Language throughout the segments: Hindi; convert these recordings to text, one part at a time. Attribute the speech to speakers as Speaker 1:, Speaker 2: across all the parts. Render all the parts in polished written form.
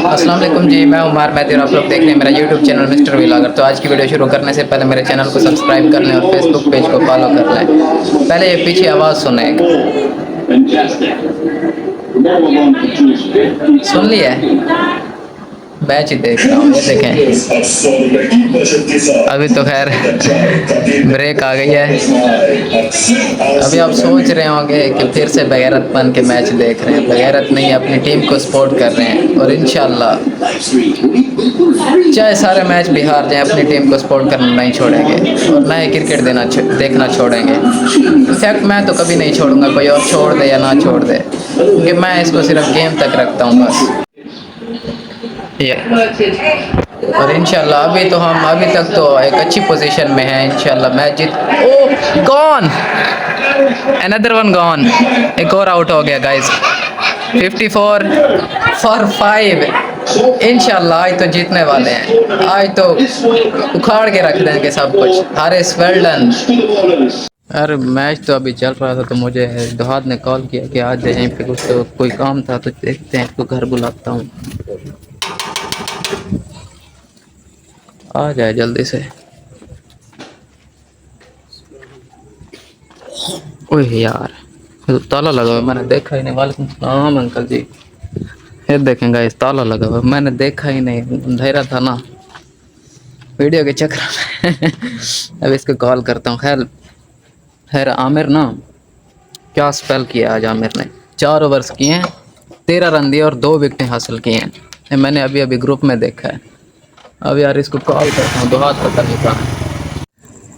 Speaker 1: अस्सलाम वालेकुम जी, मैं उमर मेहदी और आप लोग देख रहे हैं मेरा यूट्यूब चैनल मिस्टर व्लॉगर। तो आज की वीडियो शुरू करने से पहले मेरे चैनल को सब्सक्राइब कर लें और फेसबुक पेज को फॉलो कर लें। पहले ये पीछे आवाज़ सुने, सुन लिया है? मैच ही देख रहा हूँ, ये देखें। अभी तो खैर ब्रेक आ गई है। अभी आप सोच रहे होंगे कि फिर से बगैरत बन के मैच देख रहे हैं। बगैरत नहीं, अपनी टीम को सपोर्ट कर रहे हैं और इंशाल्लाह चाहे सारे मैच भी हार जाएं, अपनी टीम को सपोर्ट करना नहीं छोड़ेंगे और ना ही क्रिकेट देखना छोड़ेंगे। इनफैक्ट मैं तो कभी नहीं छोड़ूंगा, कोई और छोड़ दे या ना छोड़ दे, क्योंकि मैं इसको सिर्फ गेम तक रखता हूँ बस। और इंशाल्लाह अभी तक तो एक अच्छी पोजीशन में है। इंशाल्लाह मैच जीत। ओ गॉन, अनदर वन गॉन, एक और आउट हो गया गाइस। 54 फॉर 5। इंशाल्लाह आज तो जीतने वाले हैं, आज तो उखाड़ के रख देंगे सब कुछ। Haris well done. अरे मैच तो अभी चल रहा था तो मुझे दोहाद ने कॉल किया कि आज यहीं पे कुछ तो कोई काम था, तो देखते हैं, इसको घर बुलाता हूँ, आ जाए जल्दी से। ओए यार, तो ताला लगा हुआ, मैंने देखा ही नहीं। वालेकुम सलाम अंकल जी। ये देखेंगे इस ताला लगा हुआ, मैंने देखा ही नहीं, अंधेरा था ना वीडियो के चक्कर में। अब इसको कॉल करता हूँ। खैर आमिर ना, क्या स्पेल किया आज आमिर ने। 4 ओवर्स किए हैं, 13 रन दिए और 2 विकेटें हासिल की हैं। ये मैंने अभी ग्रुप में देखा है। अब यार इसको कॉल करता हूँ, दोहाद पता नहीं कहाँ।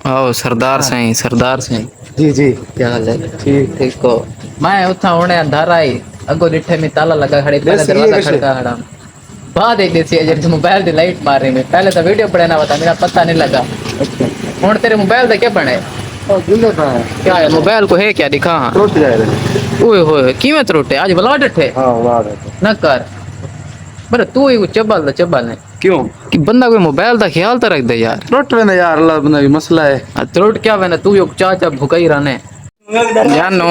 Speaker 1: आओ सरदार सिंह
Speaker 2: जी जी,
Speaker 1: क्या हाल है? ठीक ठीक को मैं उठा होने अंधारा ही अगो डिठे में ताला लगा खड़े, पहले दरवाजा खड़का खड़ा बाद एक देसी अजर मोबाइल दी लाइट मार रही में। पहले तो वीडियो पढ़ना होता, मेरा पता नहीं लगा। हुन तेरे मोबाइल दा क्या बने? क्या है मोबाइल को है क्या दिखा?
Speaker 2: टूट जाए।
Speaker 1: ओए होए किवें टूटे आज भला डठे?
Speaker 2: हां वाह है
Speaker 1: न कर पर तू ही चबल ने
Speaker 2: क्यों
Speaker 1: कि बंदा कोई मोबाइल दा ख्याल तो रख दे यार।
Speaker 2: टूट रहे यार, अल्लाह बंदा भी मसला है।
Speaker 1: त्रुट क्या वेना तू यो चाचा भूखा ही रहने। जानू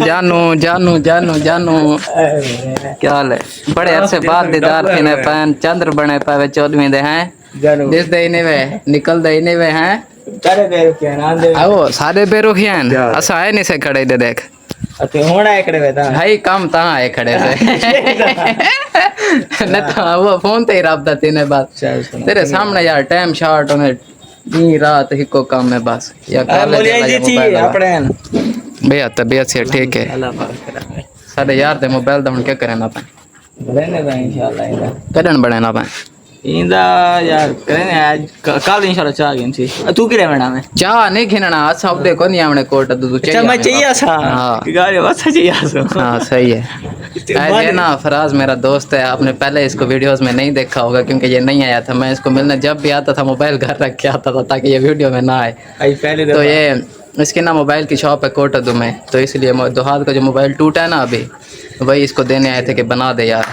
Speaker 1: जानू जानू जानू जानू क्या हाल है? बड़े अरसे बाद दीदार थे ने पैन चंद्र बने पावे 14वें दे हैं दिस दे इने वे निकल दे इने वे हैं
Speaker 3: सारे बेरो के नाम दे
Speaker 1: आओ सादे बेरो खियान असा है नहीं से खड़े दे देख
Speaker 3: अते होना एकड़े वेदा
Speaker 1: हाई काम ता है खड़े से न तो वो फोन ते ही राबता तेने बात तेरे सामने यार टाइम शॉट होने दिन रात ही को काम में बस या
Speaker 3: बोलिए जी थी अपने
Speaker 1: भैया तबीयत से ठीक है
Speaker 3: अल्लाह पाक करे
Speaker 1: साडे यार दे मोबाइल दा हुन क्या करना पा
Speaker 3: रहने दा इंशाल्लाह इंदा
Speaker 1: कदन बनाना पा
Speaker 3: इंदा यार करेंगे आज कल इंशाल्लाह चाह गई थी तू की रहना में
Speaker 1: चाह नहीं खिनना अच्छा अब देखो नहीं हमने कोट तू चाहिए
Speaker 3: अच्छा मैं चाहिए सा
Speaker 1: हां
Speaker 3: गाड़ी बस चाहिए सा
Speaker 1: हां सही है ऐसे ना फराज मेरा दोस्त है, आपने पहले इसको वीडियोस में नहीं देखा होगा क्योंकि ये नहीं आया था। मैं इसको मिलने जब भी आता था मोबाइल घर रख के आता था ताकि ये वीडियो में ना आए। तो ये इसके ना मोबाइल की शॉप है कोटदू में, तो इसलिए दोहाद का जो मोबाइल टूटा है ना अभी वही इसको देने आए थे कि बना दे यार।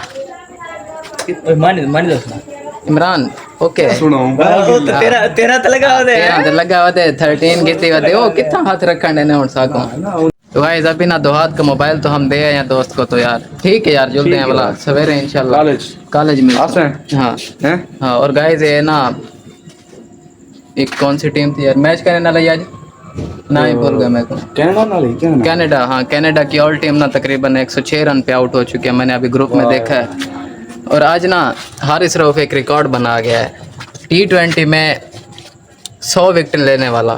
Speaker 1: इमरान ओके
Speaker 3: सुनो तेरा तो लगा दे
Speaker 1: तेरा तो लगा दे 13 गिती दे ओ कितना हाथ रखने ने और साको। तो गाइस अभी ना दोहाद का मोबाइल तो हम दे आए हैं दोस्त को, तो यार ठीक है यार जल्दी हैं वाला सवेरे इंशाल्लाह कॉलेज में हां हां। और गाइस ये ना एक कौन सी टीम थी यार मैच करने वाली आज ना ही भूल गया मैं को। कनाडा हाँ कनाडा की ऑल टीम ना तकरीबन 106 रन पे आउट हो चुकी है, मैंने अभी ग्रुप में देखा है। और आज ना हारिस रऊफ एक रिकॉर्ड बना गया है T20 में 100 विकेट लेने वाला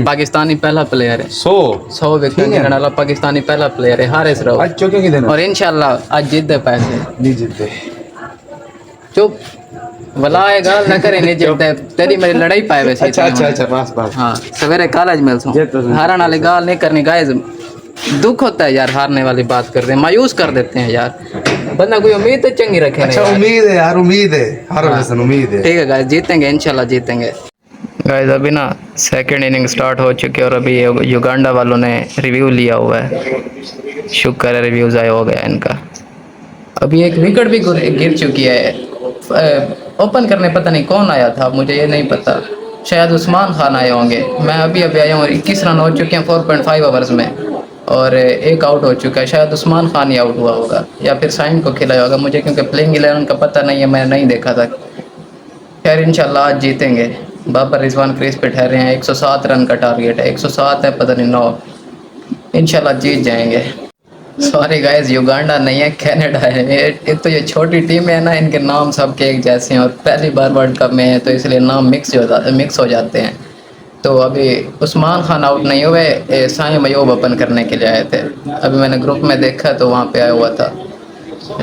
Speaker 1: पाकिस्तानी पहला प्लेयर है। 100 विकेट लेने वाला पाकिस्तानी पहला प्लेयर है हारिस रऊफ। और इंशाल्लाह आज जीत दे पैसे
Speaker 2: नहीं जीतते
Speaker 1: चुप वला ये गाल न करे नहीं जीतते तेरी मेरी लड़ाई पाए वैसे।
Speaker 2: अच्छा बस
Speaker 1: हाँ सवेरे कॉलेज में हारने वाली गाल नहीं करनी गाइस। दुख होता है यार हारने वाली बात करते हैं, मायूस कर देते हैं यार। बंदा कोई उम्मीद तो चंगी रखे।
Speaker 2: अच्छा उम्मीद है यार, उम्मीद है हर वैसे उम्मीद है।
Speaker 1: ठीक है गाइस जीतेंगे इंशाल्लाह जीतेंगे। गाइस अभी ना सेकंड इनिंग स्टार्ट हो चुकी है और अभी युगांडा वालों ने रिव्यू लिया हुआ है, शुक्र है रिव्यूज आया हो गया इनका। अभी एक विकेट भी गिर चुकी है। ओपन करने पता नहीं कौन आया था, मुझे ये नहीं पता, शायद उस्मान खान आए होंगे। मैं अभी आया हूँ, 21 रन हो चुके हैं 4.5 ओवर्स में और एक आउट हो चुका है, शायद उस्मान खान ही आउट हुआ होगा या फिर साइम को खिलाया होगा मुझे, क्योंकि प्लेइंग 11 का पता नहीं है, मैं नहीं देखा था। खैर इंशाल्लाह आज जीतेंगे। बाबर रिजवान क्रीज पे ठहरे हैं, 107 रन का टारगेट है, 107 है पता नहीं 9, इंशाल्लाह जीत जाएंगे। सॉरी गाइस, युगांडा नहीं है, कनाडा है। एक तो ये छोटी टीम है ना, इनके नाम सबके एक जैसे हैं और पहली बार वर्ल्ड कप में है तो इसलिए नाम मिक्स हो जाते हैं। तो अभी उस्मान खान आउट नहीं हुए, साइम अयूब ओपन करने के लिए आए थे। अभी मैंने ग्रुप में देखा तो वहाँ पे आया हुआ था,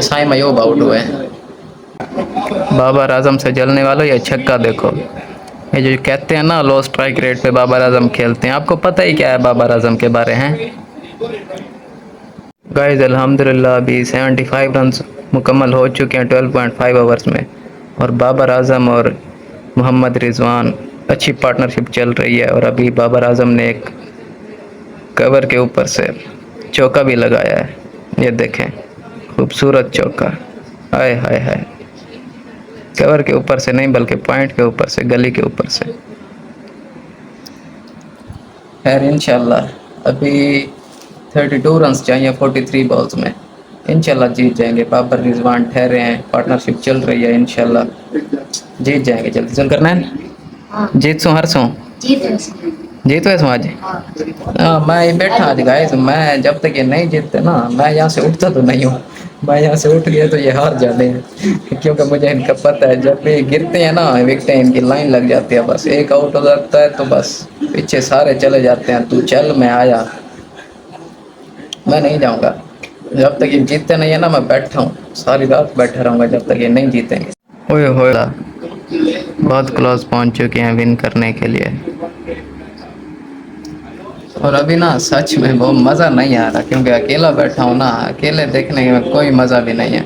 Speaker 1: साइम अयूब आउट हुए हैं। बाबर आजम से जलने वालों, ये छक्का देखो। ये जो कहते हैं ना लो स्ट्राइक रेट पे बाबर आजम खेलते हैं, आपको पता ही क्या है बाबर आजम के बारे हैं गाइस? अल्हम्दुलिल्लाह अभी 75 रन मुकम्मल हो चुके हैं 12.5 ओवर्स में, और बाबर आजम और मोहम्मद रिजवान अच्छी पार्टनरशिप चल रही है। और अभी बाबर आजम ने एक कवर के ऊपर से चौका भी लगाया है, ये देखें खूबसूरत चौका, हाय हाय हाय। कवर के ऊपर से नहीं बल्कि पॉइंट के ऊपर से, गली के ऊपर से। खैर इंशाल्लाह अभी 32 रन चाहिए 43 बॉल्स में, इंशाल्लाह जीत जाएंगे। बाबर रिजवान ठहरे हैं, पार्टनरशिप चल रही है, इंशाल्लाह जीत जाएंगे। जल्दी चल करना है, जीत सो हर सो जीत हुए सो आज। हाँ मैं ही बैठा आज गाइस, मैं जब तक ये नहीं जीतते ना मैं यहाँ से उठता तो नहीं हूँ। मैं यहाँ से उठ गया तो ये हार जाते हैं, क्योंकि मुझे इनका पता है जब भी गिरते हैं ना विकेटें इनकी लाइन लग जाती है, बस एक आउट हो जाता है तो बस पीछे सारे चले जाते हैं, तू चल मैं आया, मैं नहीं जाऊँगा। जब तक ये जीतते नहीं है ना मैं बैठा हूँ, सारी रात बैठा रहूँगा जब तक ये नहीं जीतेंगे। ओए होए बहुत क्लोज पहुँच चुके हैं विन करने के लिए, और अभी ना सच में वो मज़ा नहीं आ रहा, क्योंकि अकेला बैठा हूँ ना, अकेले देखने में कोई मज़ा भी नहीं है।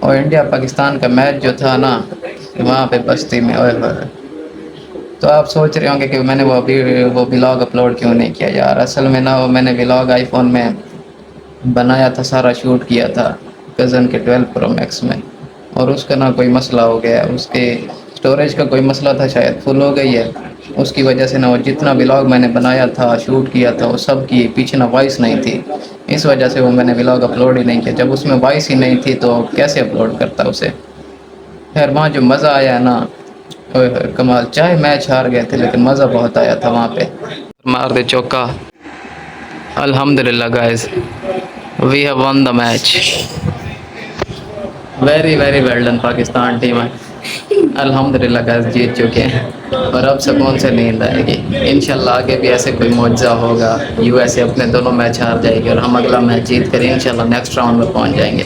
Speaker 1: और इंडिया पाकिस्तान का मैच जो था ना वहाँ पे बस्ती में, ओए होए, तो आप सोच रहे होंगे कि मैंने वो व्लॉग अपलोड क्यों नहीं किया यार। असल में ना वो मैंने व्लॉग आईफोन में बनाया था, सारा शूट किया था कज़न के 12 प्रो मैक्स में, और उसका ना कोई मसला हो गया, उसके स्टोरेज का कोई मसला था, शायद फुल हो गई है। उसकी वजह से ना वो जितना व्लॉग मैंने बनाया था शूट किया था वो सब की पीछे ना वॉइस नहीं थी, इस वजह से वो मैंने व्लॉग अपलोड ही नहीं किया। जब उसमें वॉइस ही नहीं थी तो कैसे अपलोड करता उसे। खैर वहाँ जो मज़ा आया है ना, ओए होए कमाल। चाहे मैच हार गए थे लेकिन मज़ा बहुत आया था वहाँ पे। मार दे चौका, अल्हम्दुलिल्लाह guys we have won the match, very very well done Pakistan team है। अल्हम्दुलिल्लाह गाइस जीत चुके हैं और अब सुकून से नींद आएगी। इंशाल्लाह आगे भी ऐसे कोई मौजज़ा होगा, यूएसए अपने दोनों मैच हार जाएगी और हम अगला मैच जीत कर इंशाल्लाह नेक्स्ट राउंड में पहुंच जाएंगे।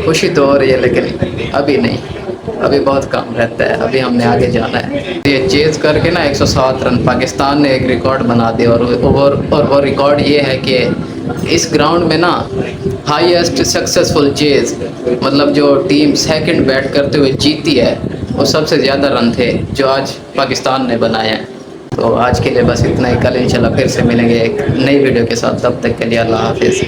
Speaker 1: खुशी तो हो रही है लेकिन अभी नहीं, अभी बहुत काम रहता है, अभी हमने आगे जाना है। ये चेज़ करके ना 107 रन पाकिस्तान ने एक रिकॉर्ड बना दिया, और वो रिकॉर्ड ये है कि इस ग्राउंड में ना हाईएस्ट सक्सेसफुल चेज़, मतलब जो टीम सेकंड बैट करते हुए जीती है वो सबसे ज़्यादा रन थे जो आज पाकिस्तान ने बनाए हैं। तो आज के लिए बस इतना ही, कल इंशाल्लाह फिर से मिलेंगे एक नई वीडियो के साथ, तब तक के लिए अल्लाह हाफिज़।